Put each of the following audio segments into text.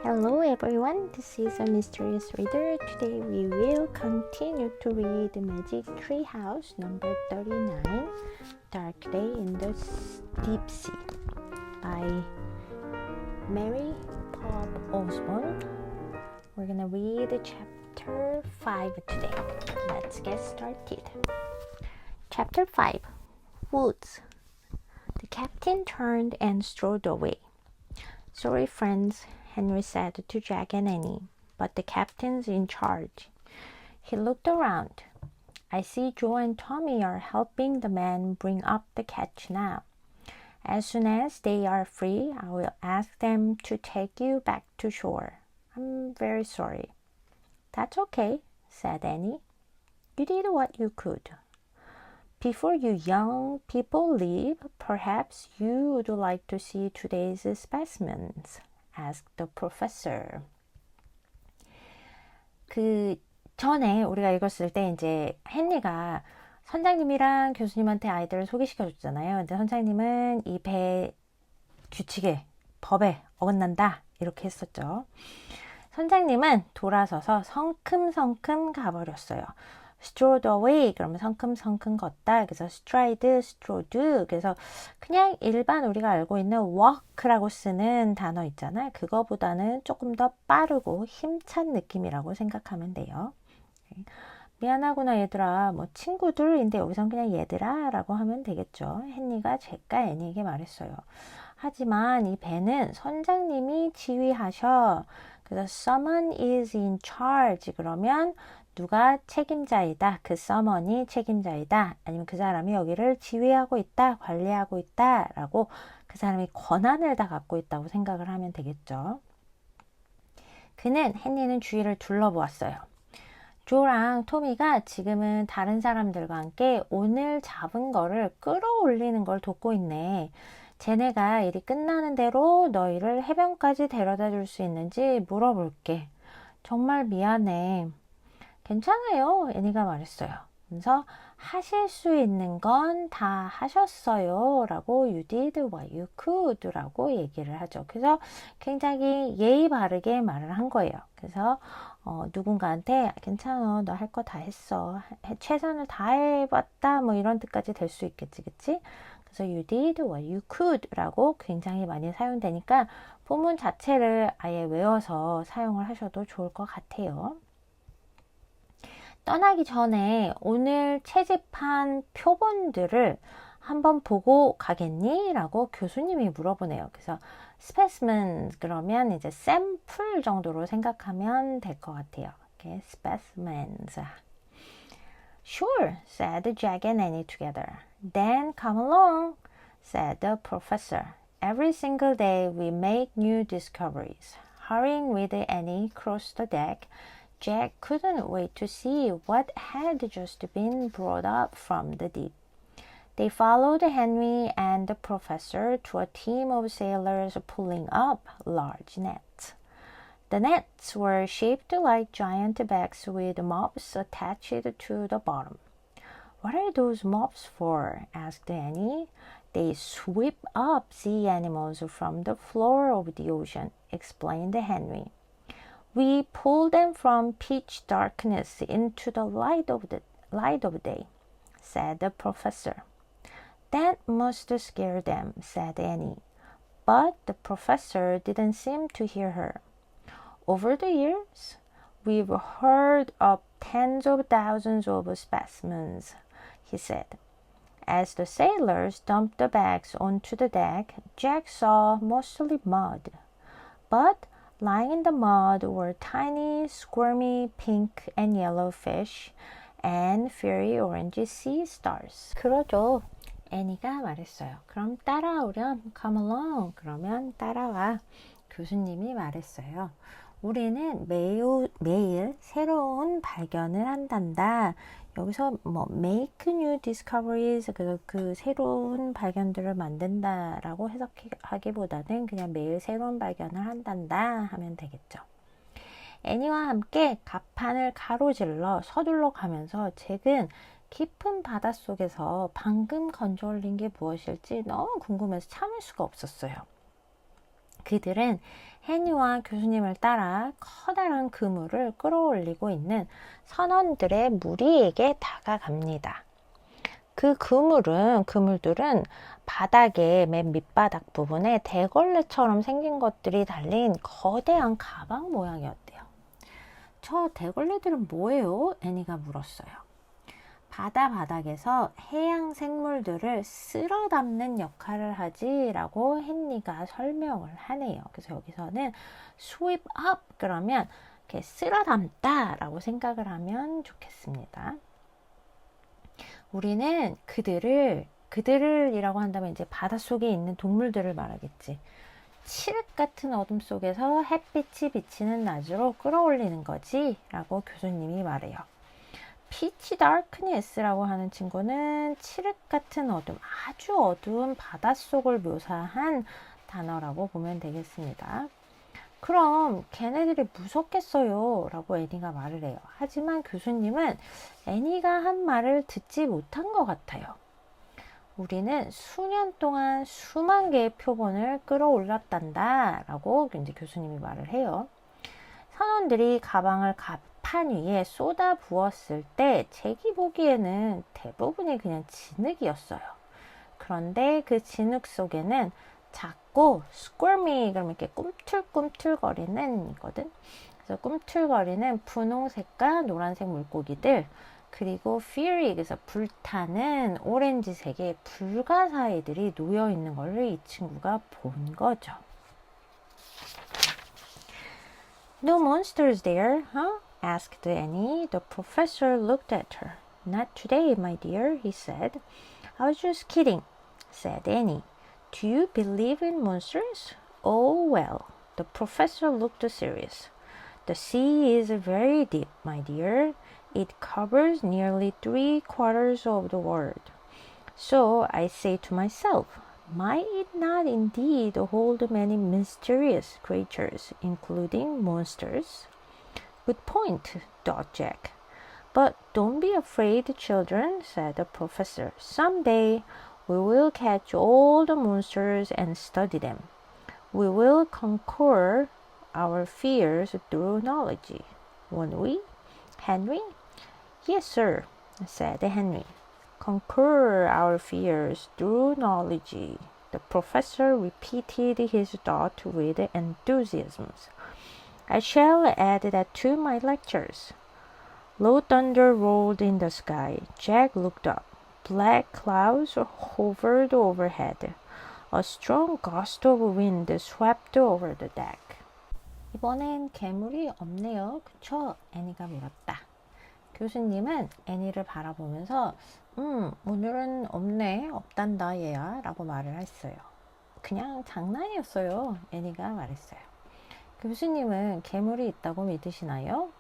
Hello everyone, this is a mysterious reader. Today we will continue to read Magic Tree House number 39, Dark Day in the Deep Sea by Mary Pop Osborne. We're gonna read chapter 5 today. Let's get started. Chapter 5, Woods. The captain turned and strode away. Sorry, friends, Henry said to Jack and Annie, but the captain's in charge. He looked around. I see Joe and Tommy are helping the men bring up the catch now. As soon as they are free, I will ask them to take you back to shore. I'm very sorry. That's okay, said Annie. You did what you could. Before you young people leave, perhaps you would like to see today's specimens, asked the professor. 그 전에 우리가 읽었을 때 이제 헨리가 선장님이랑 교수님한테 아이들을 소개시켜 줬잖아요. 근데 선장님은 이 배 규칙에, 법에 어긋난다 이렇게 했었죠. 선장님은 돌아서서 성큼성큼 가버렸어요. strode away 그러면 성큼성큼 걷다. 그래서 stride, strode. 그래서 그냥 일반 우리가 알고 있는 walk라고 쓰는 단어 있잖아요. 그거보다는 조금 더 빠르고 힘찬 느낌이라고 생각하면 돼요. 미안하구나 얘들아. 뭐 친구들인데 여기선 그냥 얘들아 라고 하면 되겠죠. 헨리가 잭과 애니에게 말했어요. 하지만 이 배는 선장님이 지휘하셔. 그래서 someone is in charge 그러면 누가 책임자이다. 그 someone이 책임자이다. 아니면 그 사람이 여기를 지휘하고 있다. 관리하고 있다. 라고 그 사람이 권한을 다 갖고 있다고 생각을 하면 되겠죠. 그는 헨리는 주위를 둘러보았어요. 조랑 토미가 지금은 다른 사람들과 함께 오늘 잡은 거를 끌어올리는 걸 돕고 있네. 쟤네가 일이 끝나는 대로 너희를 해변까지 데려다 줄 수 있는지 물어볼게. 정말 미안해. 괜찮아요. 애니가 말했어요. 그래서 하실 수 있는 건 다 하셨어요. 라고 you did what you could 라고 얘기를 하죠. 그래서 굉장히 예의 바르게 말을 한 거예요. 그래서 누군가한테 괜찮아. 너 할 거 다 했어. 최선을 다해봤다. 뭐 이런 뜻까지 될 수 있겠지. 그치? 그래서 you did what you could 라고 굉장히 많이 사용되니까 본문 자체를 아예 외워서 사용을 하셔도 좋을 것 같아요. 떠나기 전에 오늘 채집한 표본들을 한번 보고 가겠니? 라고 교수님이 물어보네요. 그래서 specimen 그러면 이제 샘플 정도로 생각하면 될 것 같아요. Okay, specimens. Sure, said Jack and Annie together. Then come along, said the professor. Every single day we make new discoveries. Hurrying with Annie across the deck, Jack couldn't wait to see what had just been brought up from the deep. They followed Henry and the professor to a team of sailors pulling up large nets. The nets were shaped like giant bags with mops attached to the bottom. What are those mops for? Asked Annie. They sweep up sea animals from the floor of the ocean, explained Henry. We pull them from pitch darkness into the light of day, said the professor. That must scare them, said Annie. But the professor didn't seem to hear her. Over the years, we've heard of tens of thousands of specimens, he said. As the sailors dumped the bags onto the deck, Jack saw mostly mud. But lying in the mud were tiny, squirmy pink and yellow fish and fiery orange sea stars. 그러죠. 애니가 말했어요. 그럼 따라오렴. Come along. 그러면 따라와. 교수님이 말했어요. 우리는 매일 새로운 발견을 한단다. 여기서 뭐 make new discoveries 그 새로운 발견들을 만든다라고 해석하기보다는 그냥 매일 새로운 발견을 한단다 하면 되겠죠. 애니와 함께 갑판을 가로질러 서둘러 가면서 잭은 깊은 바닷속에서 방금 건져올린 게 무엇일지 너무 궁금해서 참을 수가 없었어요. 그들은 해니와 교수님을 따라 커다란 그물을 끌어올리고 있는 선원들의 무리에게 다가갑니다. 그 그물들은 바닥의 맨 밑바닥 부분에 대걸레처럼 생긴 것들이 달린 거대한 가방 모양이었대요. 저 대걸레들은 뭐예요? 애니가 물었어요. 바닥에서 해양 생물들을 쓸어 담는 역할을 하지 라고 헨리가 설명을 하네요. 그래서 여기서는 sweep up 그러면 이렇게 쓸어 담다 라고 생각을 하면 좋겠습니다. 우리는 그들이라고 한다면 이제 바닷속에 있는 동물들을 말하겠지. 칠흑 같은 어둠 속에서 햇빛이 비치는 낮으로 끌어올리는 거지 라고 교수님이 말해요. 피치 다크니스라고 하는 친구는 칠흑 같은 어둠, 아주 어두운 바닷속을 묘사한 단어라고 보면 되겠습니다. 그럼 걔네들이 무섭겠어요 라고 애니가 말을 해요. 하지만 교수님은 애니가 한 말을 듣지 못한 것 같아요. 우리는 수년 동안 수만 개의 표본을 끌어올렸단다 라고 이제 교수님이 말을 해요. 선원들이 가방을 판 위에 쏟아 부었을 때 제기 보기에는 대부분이 그냥 진흙이었어요. 그런데 그 진흙 속에는 작고 squirmy 그러면 이렇게 꿈틀꿈틀거리는 이거든. 그래서 꿈틀거리는 분홍색과 노란색 물고기들, 그리고 fiery 그래서 불타는 오렌지색의 불가사의들이 놓여 있는 걸 이 친구가 본 거죠. No monsters there, huh? asked Annie. The professor looked at her. Not today, my dear, he said. I was just kidding, said Annie. Do you believe in monsters? Oh, well. The professor looked serious. The sea is very deep, my dear. It covers nearly 3/4 of the world. So I say to myself, might it not indeed hold many mysterious creatures, including monsters? Good point, thought Jack. But don't be afraid, children, said the professor. Someday we will catch all the monsters and study them. We will conquer our fears through knowledge, won't we, Henry? Yes, sir, said Henry. Conquer our fears through knowledge. The professor repeated his thought with enthusiasm. I shall add that to my lectures. Low thunder rolled in the sky. Jack looked up. Black clouds hovered overhead. A strong gust of wind swept over the deck. 이번엔 괴물이 없네요. 그쵸? 애니가 물었다. 교수님은 애니를 바라보면서 오늘은 없네, 없단다 얘야 라고 말을 했어요. 그냥 장난이었어요. 애니가 말했어요. 교수님은 괴물이 있다고 믿으시나요?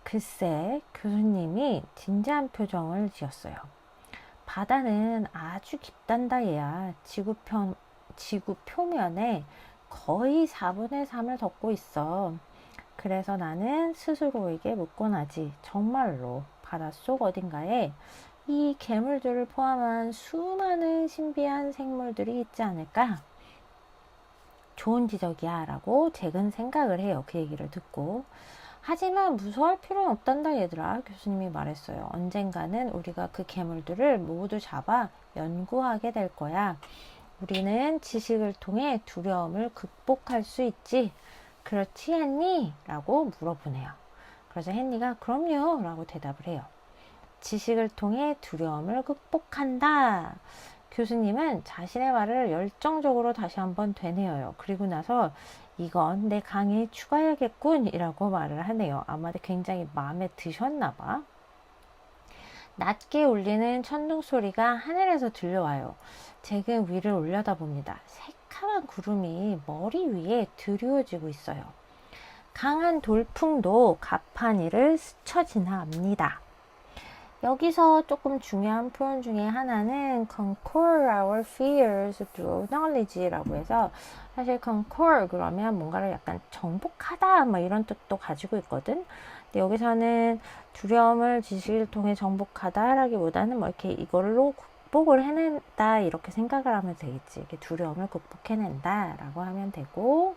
글쎄, 교수님이 진지한 표정을 지었어요. 바다는 아주 깊단다 얘야. 지구 표면에 거의 4분의 3을 덮고 있어. 그래서 나는 스스로에게 묻곤 하지. 정말로 바닷속 어딘가에 이 괴물들을 포함한 수많은 신비한 생물들이 있지 않을까? 좋은 지적이야 라고 잭은 생각을 해요. 그 얘기를 듣고. 하지만 무서워할 필요는 없단다 얘들아, 교수님이 말했어요. 언젠가는 우리가 그 괴물들을 모두 잡아 연구하게 될 거야. 우리는 지식을 통해 두려움을 극복할 수 있지. 그렇지 헨리? 라고 물어보네요. 그래서 헨리가 그럼요 라고 대답을 해요. 지식을 통해 두려움을 극복한다. 교수님은 자신의 말을 열정적으로 다시 한번 되뇌어요. 그리고 나서 이건 내 강의에 추가해야겠군 이라고 말을 하네요. 아마도 굉장히 마음에 드셨나 봐. 낮게 울리는 천둥 소리가 하늘에서 들려와요. 잭은 위를 올려다봅니다. 새카만 구름이 머리 위에 드리워지고 있어요. 강한 돌풍도 가판위를 스쳐 지나갑니다. 여기서 조금 중요한 표현 중에 하나는 conquer our fears through knowledge라고 해서, 사실 conquer 그러면 뭔가를 약간 정복하다 뭐 이런 뜻도 가지고 있거든. 근데 여기서는 두려움을 지식을 통해 정복하다 라기보다는 뭐 이렇게 이걸로 극복을 해낸다 이렇게 생각을 하면 되겠지. 이렇게 두려움을 극복해낸다 라고 하면 되고,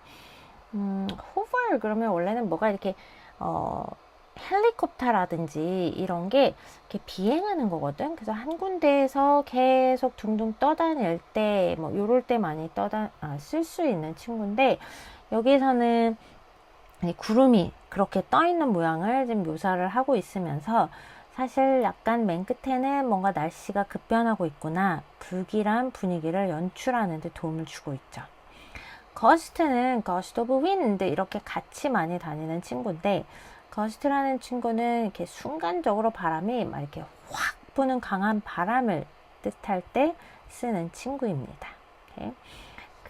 hover 그러면 원래는 뭐가 이렇게 헬리콥터라든지 이런 게 이렇게 비행하는 거거든. 그래서 한 군데에서 계속 둥둥 떠다닐 때, 뭐 요럴 때 많이 쓸 수 있는 친구인데 여기에서는 구름이 그렇게 떠 있는 모양을 지금 묘사를 하고 있으면서 사실 약간 맨 끝에는 뭔가 날씨가 급변하고 있구나, 불길한 분위기를 연출하는 데 도움을 주고 있죠. gust는 gust of wind 이렇게 같이 많이 다니는 친구인데 gust라는 친구는 이렇게 순간적으로 바람이 막 이렇게 확 부는 강한 바람을 뜻할 때 쓰는 친구입니다. 오케이.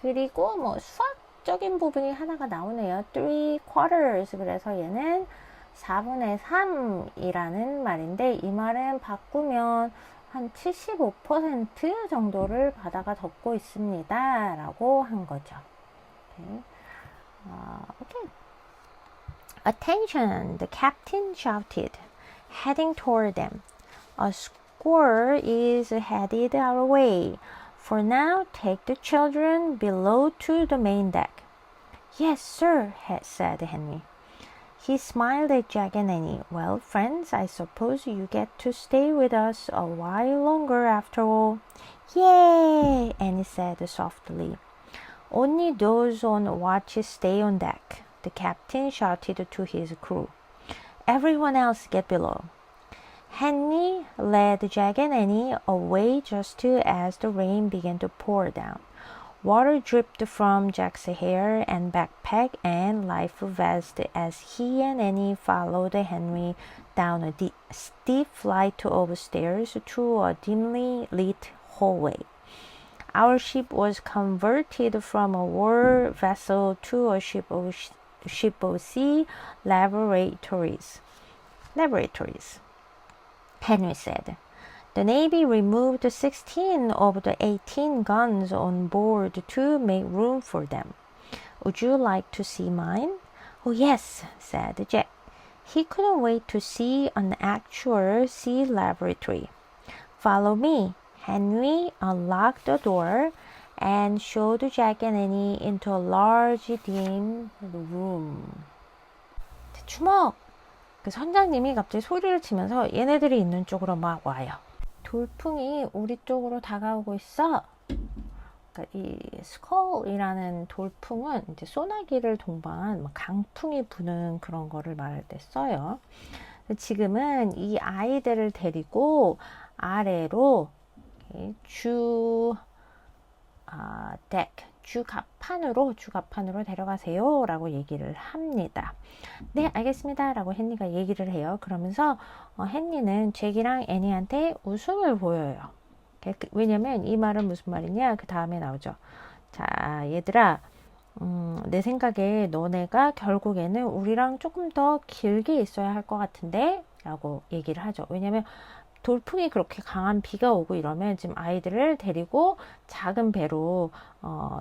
그리고 뭐 수학적인 부분이 하나가 나오네요. 3/4 그래서 얘는 4분의 3이라는 말인데 이 말은 바꾸면 한 75% 정도를 바다가 덮고 있습니다 라고 한 거죠. 오케이. 오케이. Attention, the captain shouted, heading toward them. A squall is headed our way. For now, take the children below to the main deck. Yes, sir, said Henry. He smiled at Jack and Annie. Well, friends, I suppose you get to stay with us a while longer after all. Yay! Annie said softly. Only those on watch stay on deck, the captain shouted to his crew. Everyone else get below. Henry led Jack and Annie away just as the rain began to pour down. Water dripped from Jack's hair and backpack and life vest as he and Annie followed Henry down a steep flight of stairs to a dimly lit hallway. Our ship was converted from a war vessel to a ship of sea laboratories. Henry said. The Navy removed 16 of the 18 guns on board to make room for them. Would you like to see mine? Oh, yes, said Jack. He couldn't wait to see an actual sea laboratory. Follow me. Henry unlocked the door and showed Jack and Annie into a large dim room. 주먹! 그 선장님이 갑자기 소리를 치면서 얘네들이 있는 쪽으로 막 와요. 돌풍이 우리 쪽으로 다가오고 있어. 그러니까 이 스컬이라는 돌풍은 이제 소나기를 동반한 강풍이 부는 그런 거를 말할 때 써요. 지금은 이 아이들을 데리고 아래로 주갑판으로 데려가세요 라고 얘기를 합니다. 네, 알겠습니다 라고 헨리가 얘기를 해요. 그러면서 헨리는 잭이랑 애니한테 웃음을 보여요. 왜냐면 이 말은 무슨 말이냐, 그 다음에 나오죠. 자, 얘들아, 내 생각에 너네가 결국에는 우리랑 조금 더 길게 있어야 할 것 같은데 라고 얘기를 하죠. 왜냐면 돌풍이 그렇게 강한 비가 오고 이러면 지금 아이들을 데리고 작은 배로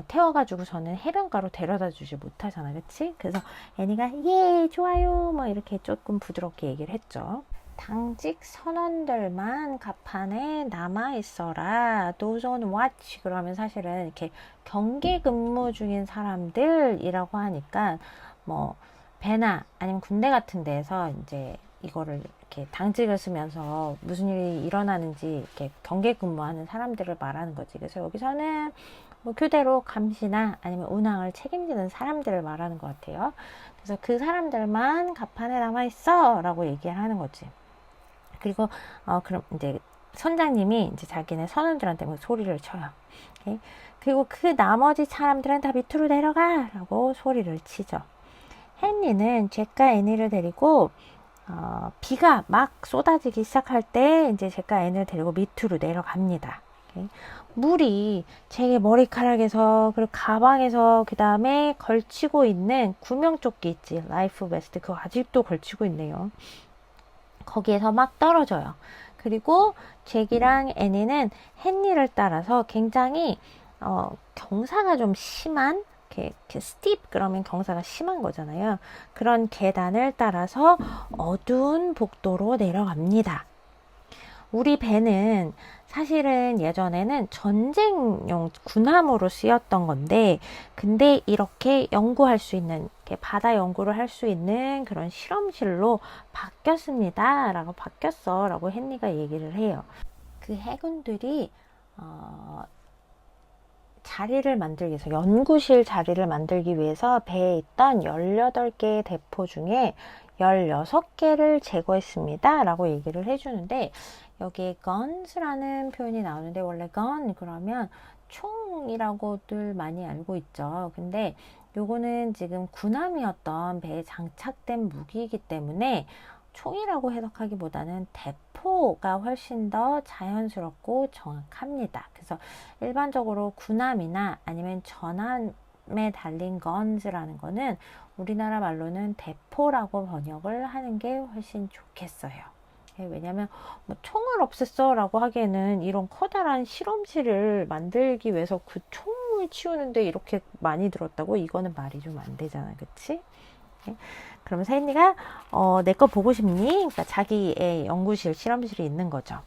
태워가지고서는 해변가로 데려다 주지 못하잖아, 그치? 그래서 애니가 예 좋아요 뭐 이렇게 조금 부드럽게 얘기를 했죠. 당직 선원들만 갑판에 남아 있어라. Those on watch 그러면 사실은 이렇게 경계 근무 중인 사람들이라고 하니까 뭐 배나 아니면 군대 같은 데에서 이제 이거를 이렇게 당직을 쓰면서 무슨 일이 일어나는지 이렇게 경계 근무하는 사람들을 말하는 거지. 그래서 여기서는 뭐 교대로 감시나 아니면 운항을 책임지는 사람들을 말하는 것 같아요. 그래서 그 사람들만 갑판에 남아 있어 라고 얘기를 하는 거지. 그리고 그럼 이제 선장님이 이제 자기네 선원들한테 뭐 소리를 쳐요. 오케이? 그리고 그 나머지 사람들은 다 밑으로 내려가 라고 소리를 치죠. 헨리는 잭과 애니를 데리고 비가 막 쏟아지기 시작할 때 이제 잭과 애니를 데리고 밑으로 내려갑니다. 오케이? 물이 잭의 머리카락에서 그리고 가방에서 그 다음에 걸치고 있는 구명조끼 있지, 라이프 베스트, 그거 아직도 걸치고 있네요. 거기에서 막 떨어져요. 그리고 잭이랑 애니는 헨리를 따라서 굉장히 경사가 좀 심한 이렇게 스팁 그러면 경사가 심한 거잖아요. 그런 계단을 따라서 어두운 복도로 내려갑니다. 우리 배는 사실은 예전에는 전쟁용 군함으로 쓰였던 건데, 근데 이렇게 연구할 수 있는, 이렇게 바다 연구를 할 수 있는 그런 실험실로 바뀌었습니다. 라고 바뀌었어. 라고 헨리가 얘기를 해요. 그 해군들이, 자리를 만들기 위해서, 연구실 자리를 만들기 위해서 배에 있던 18개의 대포 중에 16개를 제거했습니다. 라고 얘기를 해주는데, 여기에 guns라는 표현이 나오는데, 원래 gun 그러면 총이라고들 많이 알고 있죠. 근데 요거는 지금 군함이었던 배에 장착된 무기이기 때문에 총이라고 해석하기보다는 대포가 훨씬 더 자연스럽고 정확합니다. 그래서 일반적으로 군함이나 아니면 전함에 달린 guns라는 거는 우리나라 말로는 대포라고 번역을 하는 게 훨씬 좋겠어요. 왜냐면 뭐 총을 없앴어 라고 하기에는 이런 커다란 실험실을 만들기 위해서 그 총을 치우는데 이렇게 많이 들었다고? 이거는 말이 좀 안 되잖아, 그치? 그러면서 헨리가 내 거 보고 싶니? 그러니까 자기의 연구실, 실험실이 있는 거죠.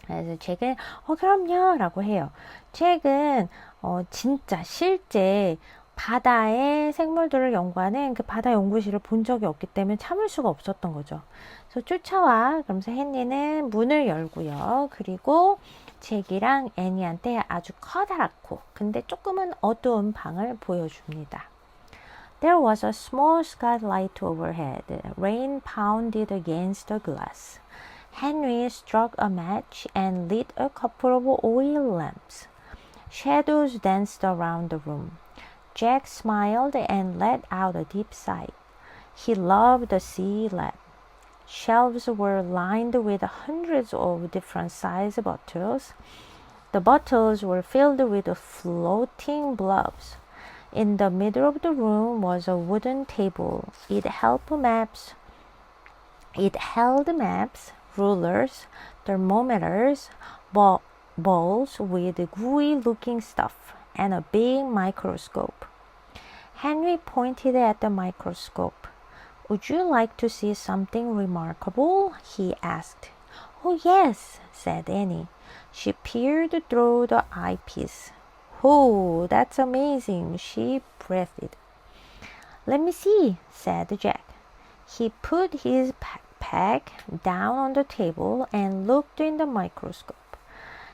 그래서 잭은 그럼요 라고 해요. 잭은 진짜 실제 바다의 생물들을 연구하는 그 바다 연구실을 본 적이 없기 때문에 참을 수가 없었던 거죠. 그래서 쫓아와. 그러면서 헨리는 문을 열고요. 그리고 잭이랑 애니한테 아주 커다랗고 근데 조금은 어두운 방을 보여줍니다. There was a small skylight overhead. Rain pounded against the glass. Henry struck a match and lit a couple of oil lamps. Shadows danced around the room. Jack smiled and let out a deep sigh. He loved the sea lamp. Shelves were lined with hundreds of different size bottles. The bottles were filled with floating blobs. In the middle of the room was a wooden table. It held maps, rulers, thermometers, balls with gooey-looking stuff, and a big microscope. Henry pointed at the microscope. Would you like to see something remarkable? He asked. Oh, yes, said Annie. She peered through the eyepiece. Oh, that's amazing, she breathed. Let me see, said Jack. He put his pack down on the table and looked in the microscope.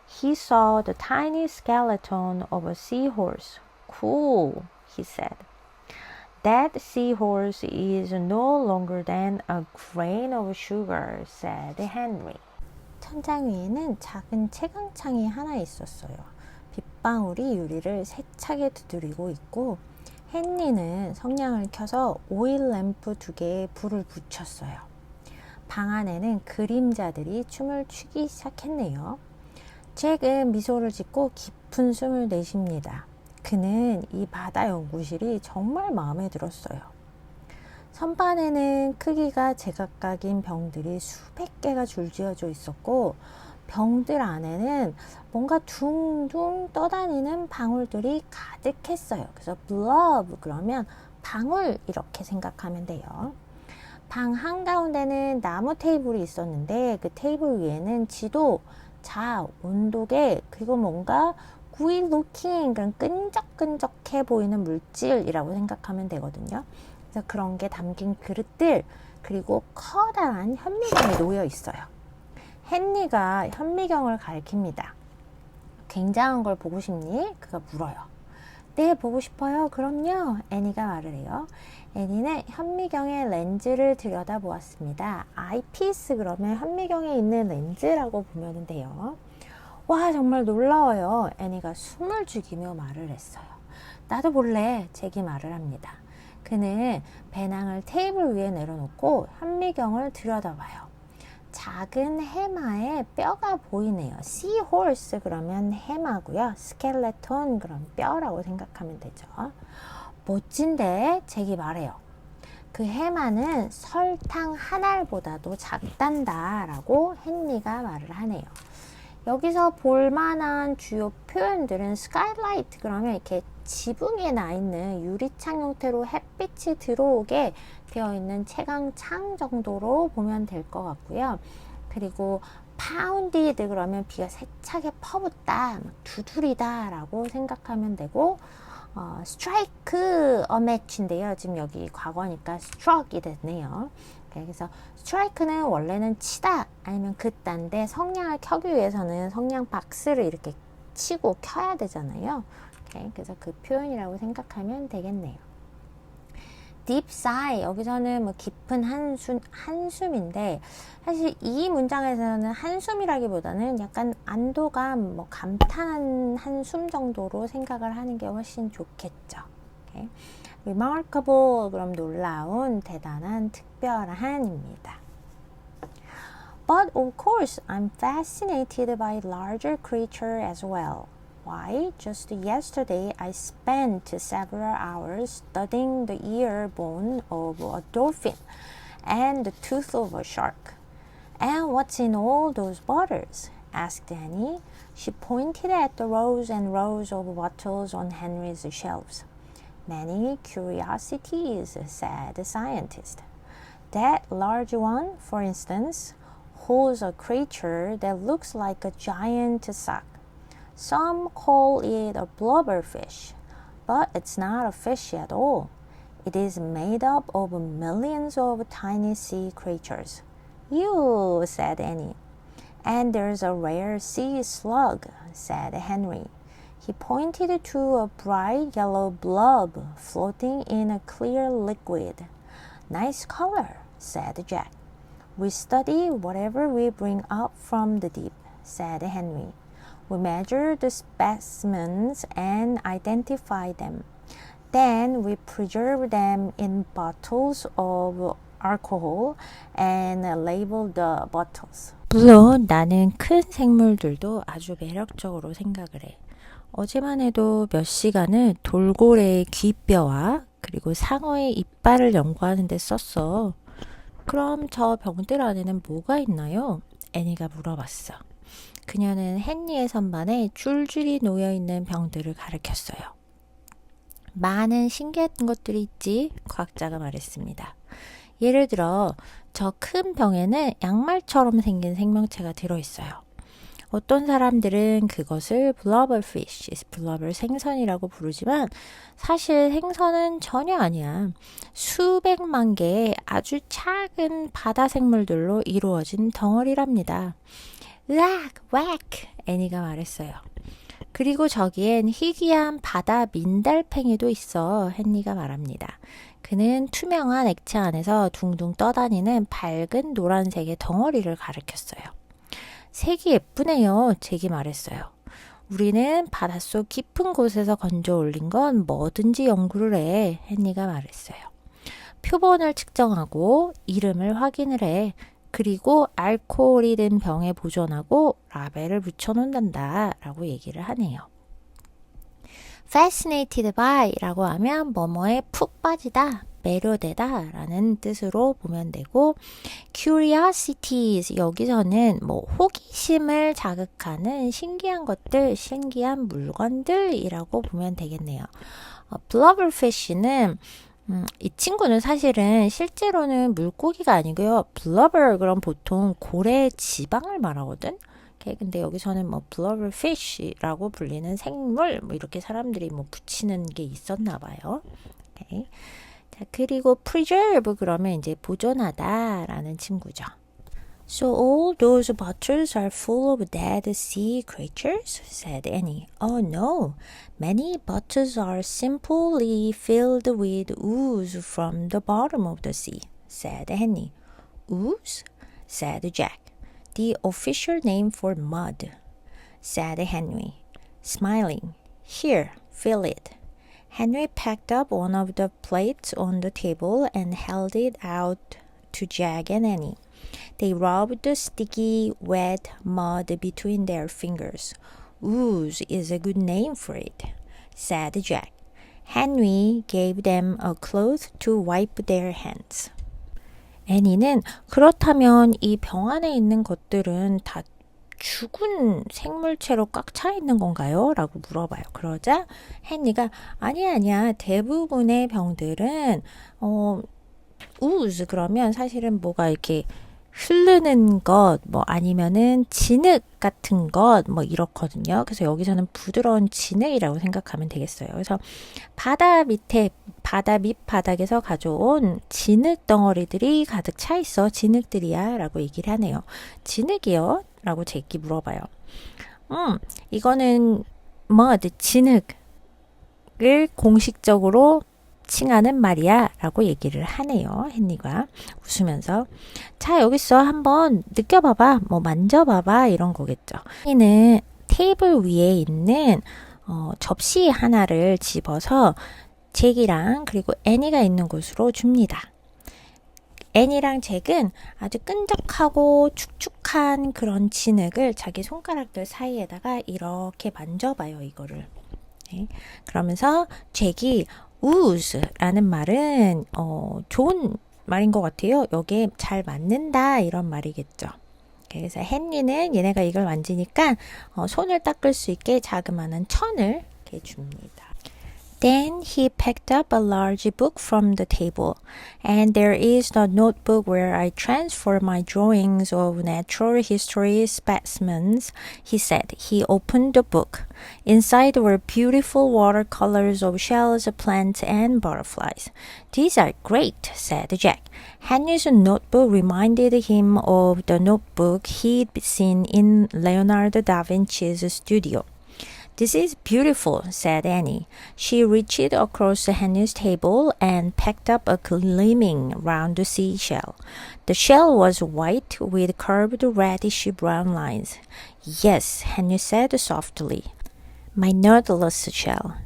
He saw the tiny skeleton of a seahorse. Cool, he said. That seahorse is no longer than a grain of sugar, said Henry. 천장 위에는 작은 채광창이 하나 있었어요. 빗방울이 유리를 세차게 두드리고 있고 헨리는 성냥을 켜서 오일 램프 2개에 불을 붙였어요. 방 안에는 그림자들이 춤을 추기 시작했네요. 잭은 미소를 짓고 깊은 숨을 내쉽니다. 그는 이 바다 연구실이 정말 마음에 들었어요. 선반에는 크기가 제각각인 병들이 수백 개가 줄지어져 있었고 병들 안에는 뭔가 둥둥 떠다니는 방울들이 가득했어요. 그래서 blob 그러면 방울 이렇게 생각하면 돼요. 방 한가운데는 나무 테이블이 있었는데 그 테이블 위에는 지도, 자, 온도계 그리고 뭔가 good looking 그런 끈적끈적해 보이는 물질이라고 생각하면 되거든요. 그래서 그런 게 담긴 그릇들 그리고 커다란 현미경이 놓여 있어요. 헨리가 현미경을 가리킵니다. 굉장한 걸 보고 싶니? 그가 물어요. 네, 보고 싶어요. 그럼요. 애니가 말을 해요. 애니는 현미경의 렌즈를 들여다보았습니다. 아이피스 그러면 현미경에 있는 렌즈라고 보면 돼요. 와, 정말 놀라워요. 애니가 숨을 죽이며 말을 했어요. 나도 볼래. 잭이 말을 합니다. 그는 배낭을 테이블 위에 내려놓고 현미경을 들여다봐요. 작은 해마에 뼈가 보이네요. seahorse 그러면 해마고요. skeleton 그럼 뼈라고 생각하면 되죠. 멋진데? 잭이 말해요. 그 해마는 설탕 한 알보다도 작단다 라고 헨리가 말을 하네요. 여기서 볼만한 주요 표현들은 skylight 그러면 이렇게 지붕에 나 있는 유리창 형태로 햇빛이 들어오게 되어 있는 채광창 정도로 보면 될 것 같고요. 그리고 pounded 그러면 비가 세차게 퍼붓다, 두드리다 라고 생각하면 되고, strike a match인데요. 지금 여기 과거니까 struck이 됐네요. 그래서 strike는 원래는 치다 아니면 긋다인데 성냥을 켜기 위해서는 성냥 박스를 이렇게 치고 켜야 되잖아요. 그래서 그 표현이라고 생각하면 되겠네요. deep sigh, 여기서는 뭐 깊은 한숨인데 사실 이 문장에서는 한숨이라기보다는 약간 안도감, 뭐 감탄한 한숨 정도로 생각을 하는 게 훨씬 좋겠죠. remarkable, 그럼 놀라운, 대단한, 특별한입니다. But of course, I'm fascinated by larger creatures as well. Why? Just yesterday, I spent several hours studying the ear bone of a dolphin and the tooth of a shark. And what's in all those bottles? Asked Annie. She pointed at the rows and rows of bottles on Henry's shelves. Many curiosities, said the scientist. That large one, for instance, holds a creature that looks like a giant sock. Some call it a blubberfish, but it's not a fish at all. It is made up of millions of tiny sea creatures. You, said Annie. And there's a rare sea slug, said Henry. He pointed to a bright yellow blob floating in a clear liquid. Nice color, said Jack. We study whatever we bring up from the deep, said Henry. We measure the specimens and identify them. Then we preserve them in bottles of alcohol and label the bottles. 물론 나는 큰 생물들도 아주 매력적으로 생각을 해. 어제만 해도 몇 시간을 돌고래의 귀뼈와 그리고 상어의 이빨을 연구하는 데 썼어. 그럼 저 병들 안에는 뭐가 있나요? 애니가 물어봤어. 그녀는 헨리의 선반에 줄줄이 놓여있는 병들을 가리켰어요. 많은 신기한 것들이 있지, 과학자가 말했습니다. 예를 들어 저 큰 병에는 양말처럼 생긴 생명체가 들어있어요. 어떤 사람들은 그것을 blubberfish, blubber 생선이라고 부르지만 사실 생선은 전혀 아니야. 수백만 개의 아주 작은 바다 생물들로 이루어진 덩어리랍니다. 으악, 왁! 애니가 말했어요. 그리고 저기엔 희귀한 바다 민달팽이도 있어, 헨리가 말합니다. 그는 투명한 액체 안에서 둥둥 떠다니는 밝은 노란색의 덩어리를 가리켰어요. 색이 예쁘네요, 잭이 말했어요. 우리는 바닷속 깊은 곳에서 건져 올린 건 뭐든지 연구를 해, 헨리가 말했어요. 표본을 측정하고 이름을 확인을 해. 그리고 알코올이 든 병에 보존하고 라벨을 붙여놓는다 라고 얘기를 하네요. fascinated by 라고 하면 뭐뭐에 푹 빠지다, 매료되다 라는 뜻으로 보면 되고 curiosities 여기서는 뭐 호기심을 자극하는 신기한 것들, 신기한 물건들이라고 보면 되겠네요. blubberfish는 이 친구는 사실은 실제로는 물고기가 아니고요. blubber 그럼 보통 고래의 지방을 말하거든. 근데 여기서는 뭐 blubberfish라고 불리는 생물 뭐 이렇게 사람들이 뭐 붙이는 게 있었나 봐요. 오케이. 자, 그리고 preserve 그러면 이제 보존하다라는 친구죠. So all those bottles are full of dead sea creatures? said Annie. Oh no, many bottles are simply filled with ooze from the bottom of the sea, said Henry. Ooze? said Jack. The official name for mud, said Henry, smiling. Here, fill it. Henry picked up one of the plates on the table and held it out to Jack and Annie. They rubbed the sticky, wet mud between their fingers. Ooze is a good name for it, said Jack. Henry gave them a cloth to wipe their hands. 애니는 그렇다면 이 병 안에 있는 것들은 다 죽은 생물체로 꽉 차 있는 건가요? 라고 물어봐요. 그러자 헨리가 아니야. 대부분의 병들은 ooze 그러면 사실은 뭐가 이렇게 흐르는 것, 뭐 아니면은 진흙 같은 것, 뭐 이렇거든요. 그래서 여기서는 부드러운 진흙이라고 생각하면 되겠어요. 그래서 바다 밑에, 바다 밑바닥에서 가져온 진흙 덩어리들이 가득 차 있어. 진흙들이야. 라고 얘기를 하네요. 진흙이요? 라고 제기 물어봐요. 이거는 mud, 진흙을 공식적으로 칭하는 말이야 라고 얘기를 하네요. 헨리가 웃으면서. 자, 여기서 한번 느껴봐봐, 뭐 만져봐봐 이런 거겠죠. 헨리는 테이블 위에 있는 접시 하나를 집어서 잭이랑 그리고 애니가 있는 곳으로 줍니다. 애니랑 잭은 아주 끈적하고 축축한 그런 진흙을 자기 손가락들 사이에다가 이렇게 만져봐요, 이거를. 네. 그러면서 잭이 우즈라는 말은 좋은 말인 것 같아요. 여기에 잘 맞는다 이런 말이겠죠. 그래서 헨리는 얘네가 이걸 만지니까 손을 닦을 수 있게 자그마한 천을 이렇게 줍니다. Then he picked up a large book from the table, and there is the notebook where I transfer my drawings of natural history specimens, he said. He opened the book. Inside were beautiful watercolors of shells, plants, and butterflies. These are great, said Jack. Henry's notebook reminded him of the notebook he'd seen in Leonardo da Vinci's studio. This is beautiful, said Annie. She reached across Henry's table and picked up a gleaming round seashell. The shell was white with curved reddish-brown lines. Yes, Henry said softly. My Nautilus shell.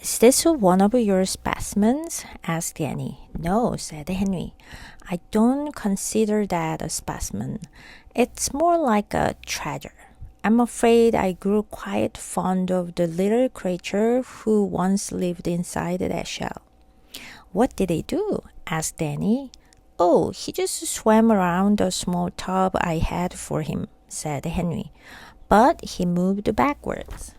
Is this one of your specimens? Asked Annie. No, said Henry. I don't consider that a specimen. It's more like a treasure. I'm afraid I grew quite fond of the little creature who once lived inside that shell. What did he do? Asked Danny. Oh, he just swam around a small tub I had for him, said Henry. But he moved backwards.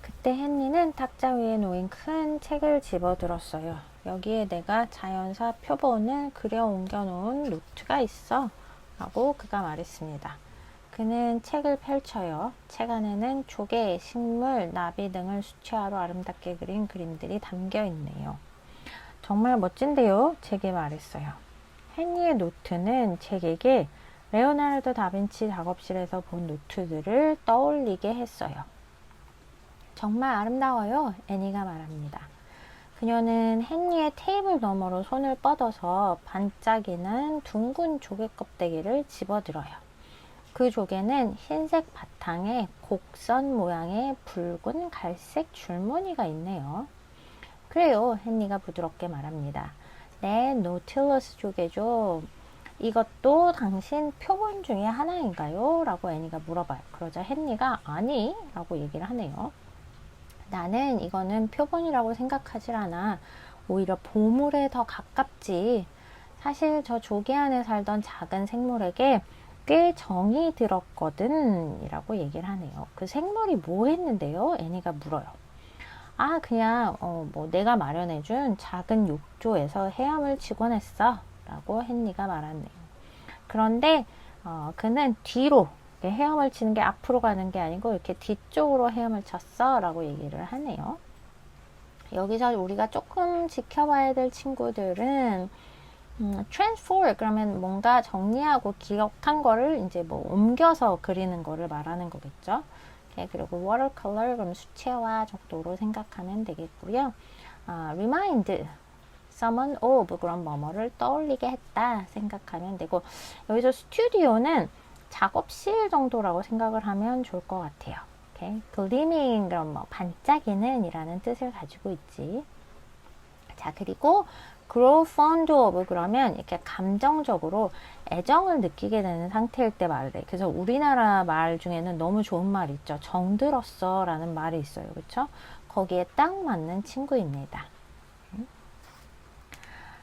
그때 헨리는 탁자 위에 놓인 큰 책을 집어들었어요. 여기에 내가 자연사 표본을 그려 옮겨놓은 노트가 있어 라고 그가 말했습니다. 그는 책을 펼쳐요. 책 안에는 조개, 식물, 나비 등을 수채화로 아름답게 그린 그림들이 담겨 있네요. 정말 멋진데요? 잭이 말했어요. 헨리의 노트는 잭에게 레오나르도 다빈치 작업실에서 본 노트들을 떠올리게 했어요. 정말 아름다워요. 애니가 말합니다. 그녀는 헨리의 테이블 너머로 손을 뻗어서 반짝이는 둥근 조개 껍데기를 집어들어요. 그 조개는 흰색 바탕에 곡선 모양의 붉은 갈색 줄무늬가 있네요. 그래요, 헨리가 부드럽게 말합니다. 네, 노틸러스 조개죠. 이것도 당신 표본 중에 하나인가요? 라고 애니가 물어봐요. 그러자 헨리가 아니 라고 얘기를 하네요. 나는 이거는 표본이라고 생각하지 않아. 오히려 보물에 더 가깝지. 사실 저 조개 안에 살던 작은 생물에게 꽤 정이 들었거든 이라고 얘기를 하네요. 그 생물이 뭐 했는데요? 애니가 물어요. 아, 그냥 뭐 내가 마련해준 작은 욕조에서 헤엄을 치곤 했어 라고 헨리가 말하네요. 그런데 그는 뒤로 헤엄을 치는 게 앞으로 가는 게 아니고 이렇게 뒤쪽으로 헤엄을 쳤어 라고 얘기를 하네요. 여기서 우리가 조금 지켜봐야 될 친구들은 transfer 그러면 뭔가 정리하고 기억한 거를 이제 뭐 옮겨서 그리는 거를 말하는 거겠죠. 그리고 watercolor 그럼 수채화 정도로 생각하면 되겠고요. remind someone of 그런 뭐뭐를 떠올리게 했다 생각하면 되고, 여기서 스튜디오는 작업실 정도라고 생각을 하면 좋을 것 같아요. gleaming 그럼 뭐 반짝이는 이라는 뜻을 가지고 있지. 자, 그리고 grow fond of 그러면 이렇게 감정적으로 애정을 느끼게 되는 상태일 때 말을 해. 그래서 우리나라 말 중에는 너무 좋은 말 있죠. 정들었어 라는 말이 있어요. 그렇죠? 거기에 딱 맞는 친구입니다.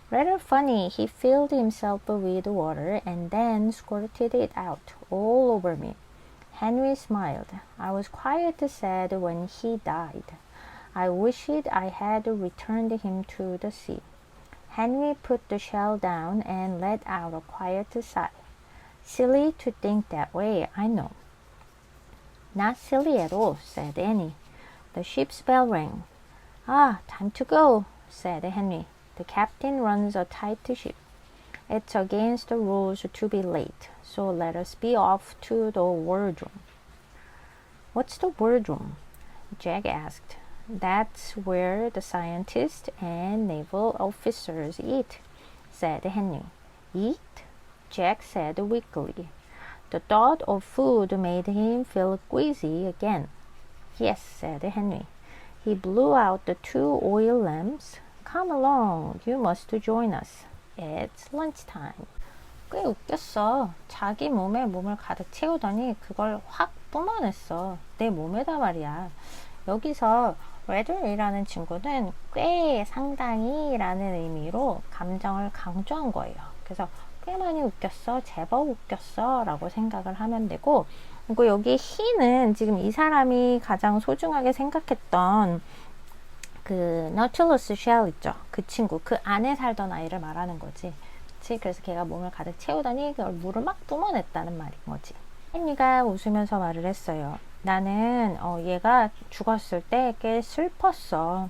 Rather funny, he filled himself with water and then squirted it out all over me. Henry smiled. I was quite sad when he died. I wished I had returned him to the sea. Henry put the shell down and let out a quiet sigh. Silly to think that way, I know. Not silly at all, said Annie. The ship's bell rang. Ah, time to go, said Henry. The captain runs a tight ship. It's against the rules to be late, so let us be off to the wardroom. What's the wardroom? Jack asked. That's where the scientists and naval officers eat, said Henry. Eat? Jack said weakly. The thought of food made him feel queasy again. Yes, said Henry. He blew out the 2 oil lamps. Come along, you must join us. It's lunchtime. 꽤 웃겼어. 자기 몸에 몸을 가득 채우더니 그걸 확 뿜어냈어. 내 몸에다 말이야. 여기서 rather이라는 친구는 꽤 상당히 라는 의미로 감정을 강조한 거예요. 그래서 꽤 많이 웃겼어, 제법 웃겼어 라고 생각을 하면 되고, 그리고 여기 he는 지금 이 사람이 가장 소중하게 생각했던 그 Nautilus shell 있죠. 그 친구, 그 안에 살던 아이를 말하는 거지. 그치? 그래서 걔가 몸을 가득 채우더니 그걸 물을 막 뿜어냈다는 말인 거지. 헨리가 웃으면서 말을 했어요. 나는 얘가 죽었을 때 꽤 슬펐어.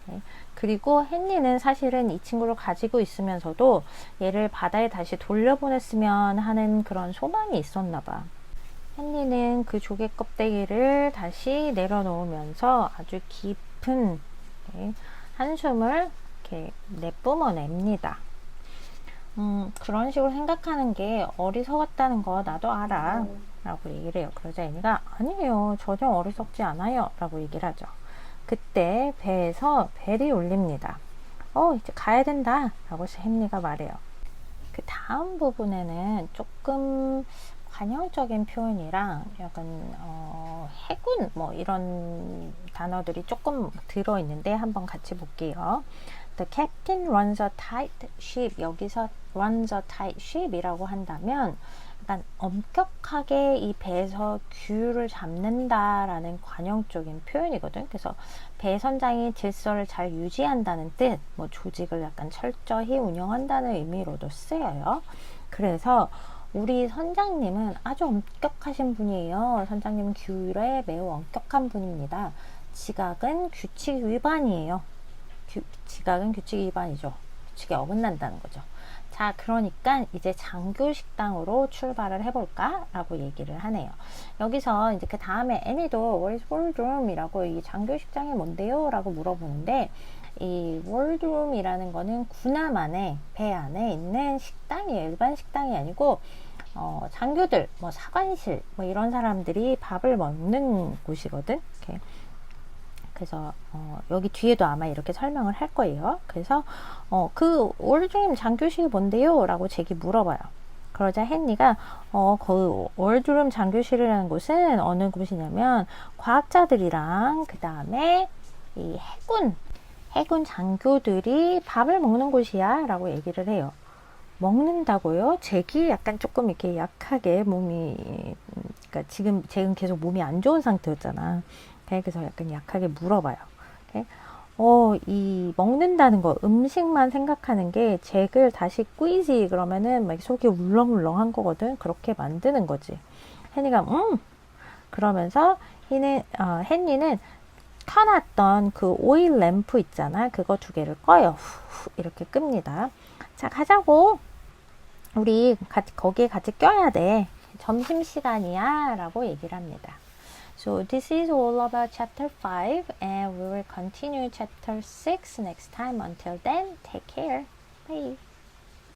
네. 그리고 헨리는 사실은 이 친구를 가지고 있으면서도 얘를 바다에 다시 돌려보냈으면 하는 그런 소망이 있었나 봐. 헨리는 그 조개 껍데기를 다시 내려놓으면서 아주 깊은 한숨을 이렇게 내뿜어냅니다. 그런 식으로 생각하는 게 어리석었다는 거 나도 알아 라고 얘기를 해요. 그러자 애니가 아니에요, 전혀 어리석지 않아요 라고 얘기를 하죠. 그때 배에서 벨이 울립니다. 이제 가야 된다 라고 헨리가 말해요. 그 다음 부분에는 조금 관용적인 표현이랑 약간 해군 뭐 이런 단어들이 조금 들어있는데 한번 같이 볼게요. The captain runs a tight ship. 여기서 runs a tight ship 이라고 한다면 약간 엄격하게 이 배에서 규율을 잡는다라는 관용적인 표현이거든. 그래서 배 선장이 질서를 잘 유지한다는 뜻, 뭐 조직을 약간 철저히 운영한다는 의미로도 쓰여요. 그래서 우리 선장님은 아주 엄격하신 분이에요. 선장님은 규율에 매우 엄격한 분입니다. 지각은 규칙 위반이에요. 지각은 규칙 위반이죠. 규칙에 어긋난다는 거죠. 자, 그러니까 이제 장교 식당으로 출발을 해볼까? 라고 얘기를 하네요. 여기서 이제 그 다음에 애니도 What is wardroom? 이라고 이 장교 식당이 뭔데요? 라고 물어보는데, 이 wardroom 이라는 거는 군함 안에, 배 안에 있는 식당이에요. 일반 식당이 아니고, 장교들, 뭐 사관실, 뭐 이런 사람들이 밥을 먹는 곳이거든. 이렇게. 그래서 여기 뒤에도 아마 이렇게 설명을 할 거예요. 그래서 그 월드룸 장교실이 뭔데요? 라고 잭이 물어봐요. 그러자 헨리가 그 월드룸 장교실이라는 곳은 어느 곳이냐면 과학자들이랑 그 다음에 이 해군 장교들이 밥을 먹는 곳이야 라고 얘기를 해요. 먹는다고요? 잭이 약간 조금 이렇게 약하게 몸이, 그러니까 지금 잭은 계속 몸이 안 좋은 상태였잖아. 그래서 약간 약하게 물어봐요. 이 먹는다는 거, 음식만 생각하는 게 잭을 다시 꾸이지 그러면은 막 속이 울렁울렁한 거거든. 그렇게 만드는 거지. 헨리가 그러면서 헨리는 켜놨던 그 오일 램프 있잖아. 그거 2개를 꺼요. 후, 이렇게 끕니다. 자, 가자고. 우리 거기에 같이 껴야 돼. 점심시간이야 라고 얘기를 합니다. So this is all about chapter 5 and we will continue chapter 6 next time. Until then, take care. Bye.